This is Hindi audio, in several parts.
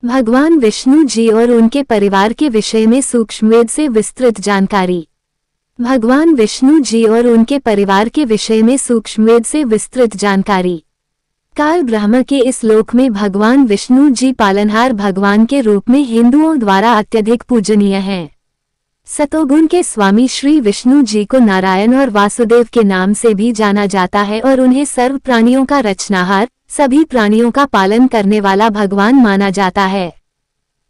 भगवान विष्णु जी और उनके परिवार के विषय में सूक्ष्मवेद से विस्तृत जानकारी। भगवान विष्णु जी और उनके परिवार के विषय में सूक्ष्मवेद से विस्तृत जानकारी। काल ब्रह्म के इस लोक में भगवान विष्णु जी पालनहार भगवान के रूप में हिंदुओं द्वारा अत्यधिक पूजनीय हैं। सतोगुण के स्वामी श्री विष्णु जी को नारायण और वासुदेव के नाम से भी जाना जाता है और उन्हें सर्व प्राणियों का रचनाहार, सभी प्राणियों का पालन करने वाला भगवान माना जाता है।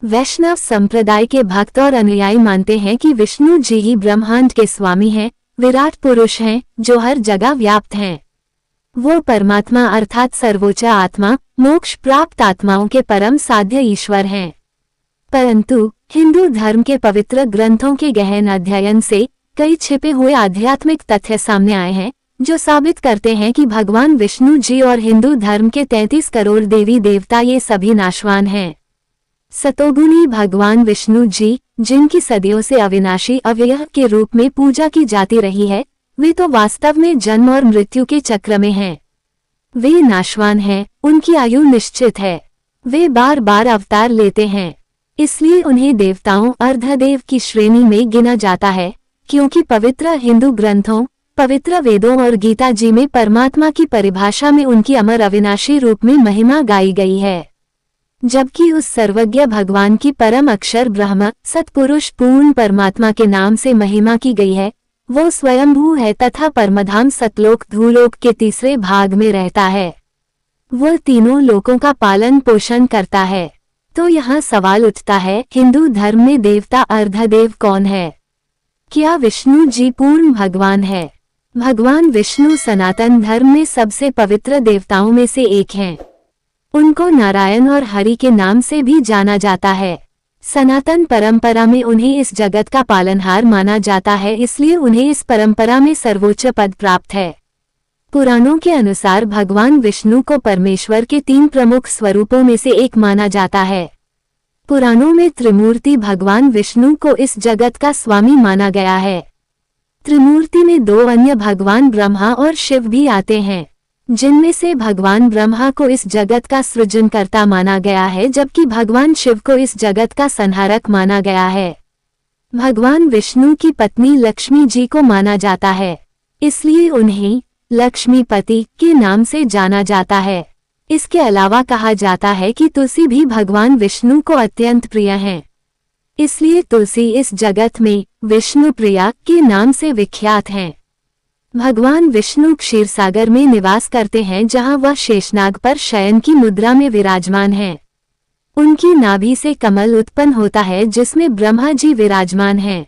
वैष्णव संप्रदाय के भक्त और अनुयायी मानते हैं कि विष्णु जी ही ब्रह्मांड के स्वामी हैं, विराट पुरुष हैं, जो हर जगह व्याप्त हैं। वो परमात्मा अर्थात सर्वोच्च आत्मा, मोक्ष प्राप्त आत्माओं के परम साध्य ईश्वर हैं। परंतु हिंदू धर्म के पवित्र ग्रंथों के गहन अध्ययन से कई छिपे हुए आध्यात्मिक तथ्य सामने आए हैं, जो साबित करते हैं कि भगवान विष्णु जी और हिंदू धर्म के 33 करोड़ देवी देवता ये सभी नाशवान हैं। सतोगुणी भगवान विष्णु जी, जिनकी सदियों से अविनाशी अव्यय के रूप में पूजा की जाती रही है, वे तो वास्तव में जन्म और मृत्यु के चक्र में हैं। वे नाशवान हैं, उनकी आयु निश्चित है। वे बार बार अवतार लेते हैं, इसलिए उन्हें देवताओं अर्धदेव की श्रेणी में गिना जाता है, क्योंकि पवित्र हिंदू ग्रंथों, पवित्र वेदों और गीता जी में परमात्मा की परिभाषा में उनकी अमर अविनाशी रूप में महिमा गाई गई है। जबकि उस सर्वज्ञ भगवान की परम अक्षर ब्रह्म सतपुरुष पूर्ण परमात्मा के नाम से महिमा की गई है। वो स्वयंभू है तथा परमधाम सतलोक धूलोक के तीसरे भाग में रहता है। वह तीनों लोकों का पालन पोषण करता है। तो यहाँ सवाल उठता है, हिंदू धर्म में देवता अर्धदेव कौन है? क्या विष्णु जी पूर्ण भगवान है? भगवान विष्णु सनातन धर्म में सबसे पवित्र देवताओं में से एक हैं। उनको नारायण और हरि के नाम से भी जाना जाता है। सनातन परंपरा में उन्हें इस जगत का पालनहार माना जाता है, इसलिए उन्हें इस परंपरा में सर्वोच्च पद प्राप्त है। पुराणों के अनुसार भगवान विष्णु को परमेश्वर के 3 प्रमुख स्वरूपों में से एक माना जाता है। पुराणों में त्रिमूर्ति भगवान विष्णु को इस जगत का स्वामी माना गया है। त्रिमूर्ति में 2 अन्य भगवान ब्रह्मा और शिव भी आते हैं, जिनमें से भगवान ब्रह्मा को इस जगत का सृजनकर्ता माना गया है, जबकि भगवान शिव को इस जगत का संहारक माना गया है। भगवान विष्णु की पत्नी लक्ष्मी जी को माना जाता है, इसलिए उन्हें लक्ष्मीपति के नाम से जाना जाता है। इसके अलावा कहा जाता है कि तुलसी भी भगवान विष्णु को अत्यंत प्रिय हैं, इसलिए तुलसी इस जगत में विष्णु प्रिया के नाम से विख्यात हैं। भगवान विष्णु क्षीरसागर में निवास करते हैं, जहां वह शेषनाग पर शयन की मुद्रा में विराजमान हैं। उनकी नाभि से कमल उत्पन्न होता है, जिसमें ब्रह्मा जी विराजमान हैं।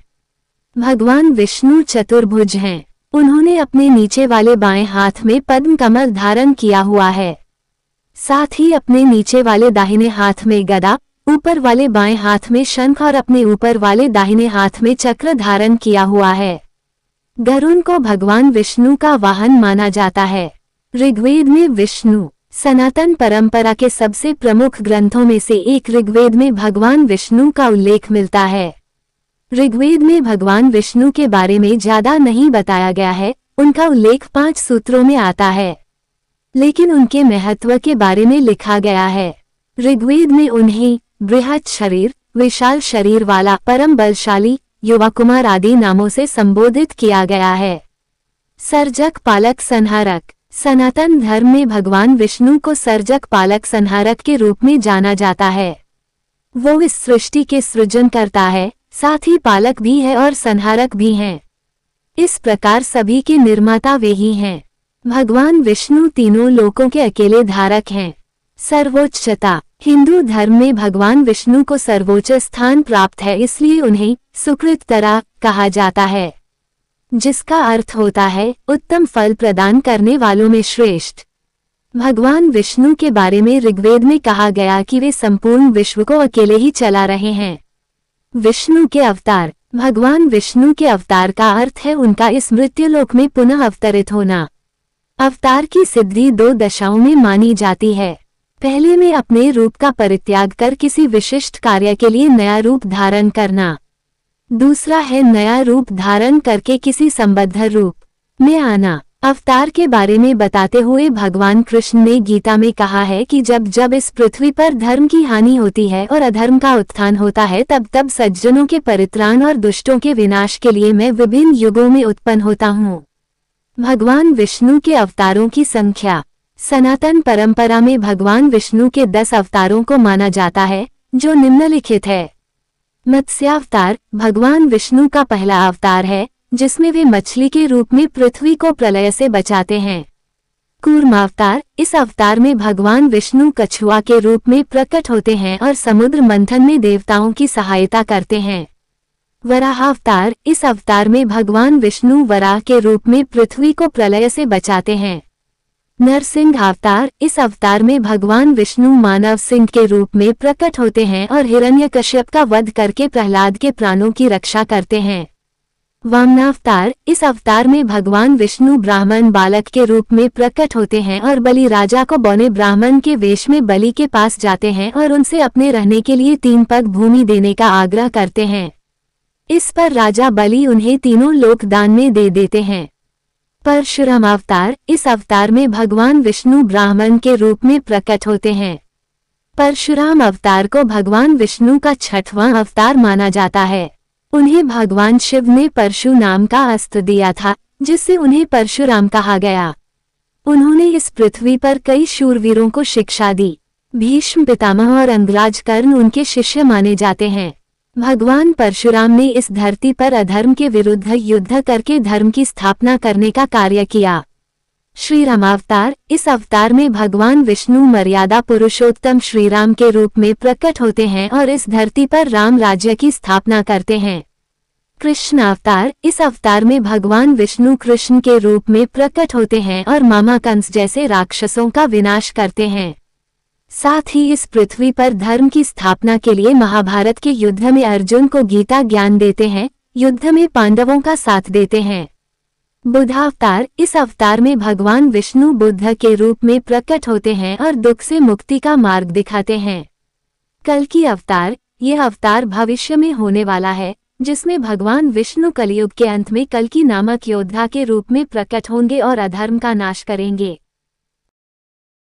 भगवान विष्णु चतुर्भुज हैं। उन्होंने अपने नीचे वाले बाएं हाथ में पद्म कमल धारण किया हुआ है, साथ ही अपने नीचे वाले दाहिने हाथ में गदा, ऊपर वाले बाएं हाथ में शंख और अपने ऊपर वाले दाहिने हाथ में चक्र धारण किया हुआ है। गरुड़ को भगवान विष्णु का वाहन माना जाता है। ऋग्वेद में विष्णु सनातन परंपरा के सबसे प्रमुख ग्रंथों में से एक ऋग्वेद में भगवान विष्णु का उल्लेख मिलता है। ऋग्वेद में भगवान विष्णु के बारे में ज्यादा नहीं बताया गया है। उनका उल्लेख 5 सूत्रों में आता है, लेकिन उनके महत्व के बारे में लिखा गया है। ऋग्वेद में उन्हें बृहत शरीर, विशाल शरीर वाला, परम बलशाली, युवा कुमार आदि नामों से संबोधित किया गया है। सर्जक, पालक, संहारक। सनातन धर्म में भगवान विष्णु को सर्जक, पालक, संहारक के रूप में जाना जाता है। वो इस सृष्टि के सृजन करता है, साथ ही पालक भी है और संहारक भी हैं। इस प्रकार सभी के निर्माता वे ही हैं। भगवान विष्णु तीनों लोकों के अकेले धारक हैं। सर्वोच्चता। हिंदू धर्म में भगवान विष्णु को सर्वोच्च स्थान प्राप्त है, इसलिए उन्हें सुकृततरा कहा जाता है, जिसका अर्थ होता है उत्तम फल प्रदान करने वालों में श्रेष्ठ। भगवान विष्णु के बारे में ऋग्वेद में कहा गया कि वे संपूर्ण विश्व को अकेले ही चला रहे हैं। विष्णु के अवतार। भगवान विष्णु के अवतार का अर्थ है उनका इस मृत्युलोक में पुनः अवतरित होना। अवतार की सिद्धि 2 दशाओं में मानी जाती है। पहले में अपने रूप का परित्याग कर किसी विशिष्ट कार्य के लिए नया रूप धारण करना। दूसरा है नया रूप धारण करके किसी संबद्ध रूप में आना। अवतार के बारे में बताते हुए भगवान कृष्ण ने गीता में कहा है कि जब जब इस पृथ्वी पर धर्म की हानि होती है और अधर्म का उत्थान होता है तब तब सज्जनों के परित्राण और दुष्टों के विनाश के लिए मैं विभिन्न युगों में उत्पन्न होता हूँ। भगवान विष्णु के अवतारों की संख्या। सनातन परंपरा में भगवान विष्णु के 10 अवतारों को माना जाता है, जो निम्नलिखित है। मत्स्यावतार भगवान विष्णु का पहला अवतार है, जिसमें वे मछली के रूप में पृथ्वी को प्रलय से बचाते हैं। कूर्मावतार इस अवतार में भगवान विष्णु कछुआ के रूप में प्रकट होते हैं और समुद्र मंथन में देवताओं की सहायता करते हैं। वराहावतार इस अवतार में भगवान विष्णु वराह के रूप में पृथ्वी को प्रलय से बचाते हैं। नरसिंह अवतार इस अवतार में भगवान विष्णु मानव सिंह के रूप में प्रकट होते हैं और हिरण्यकश्यप का वध करके प्रहलाद के प्राणों की रक्षा करते हैं। वामनावतार इस अवतार में भगवान विष्णु ब्राह्मण बालक के रूप में प्रकट होते हैं और बलि राजा को बौने ब्राह्मण के वेश में बलि के पास जाते हैं और उनसे अपने रहने के लिए 3 पग भूमि देने का आग्रह करते हैं। इस पर राजा बलि उन्हें तीनों लोक दान में दे देते हैं। परशुराम अवतार इस अवतार में भगवान विष्णु ब्राह्मण के रूप में प्रकट होते हैं। परशुराम अवतार को भगवान विष्णु का 6वां अवतार माना जाता है। उन्हें भगवान शिव ने परशु नाम का अस्त्र दिया था, जिससे उन्हें परशुराम कहा गया। उन्होंने इस पृथ्वी पर कई शूरवीरों को शिक्षा दी। भीष्म पितामह और अंगराज कर्ण उनके शिष्य माने जाते हैं। भगवान परशुराम ने इस धरती पर अधर्म के विरुद्ध युद्ध करके धर्म की स्थापना करने का कार्य किया। श्री रामावतार इस अवतार में भगवान विष्णु मर्यादा पुरुषोत्तम श्रीराम के रूप में प्रकट होते हैं और इस धरती पर राम राज्य की स्थापना करते हैं। कृष्ण अवतार इस अवतार में भगवान विष्णु कृष्ण के रूप में प्रकट होते हैं और मामा कंस जैसे राक्षसों का विनाश करते हैं। साथ ही इस पृथ्वी पर धर्म की स्थापना के लिए महाभारत के युद्ध में अर्जुन को गीता ज्ञान देते हैं, युद्ध में पांडवों का साथ देते हैं। बुद्धावतार इस अवतार में भगवान विष्णु बुद्ध के रूप में प्रकट होते हैं और दुख से मुक्ति का मार्ग दिखाते हैं। कल्कि अवतार यह अवतार भविष्य में होने वाला है, जिसमें भगवान विष्णु कलयुग के अंत में कल्कि नामक योद्धा के रूप में प्रकट होंगे और अधर्म का नाश करेंगे।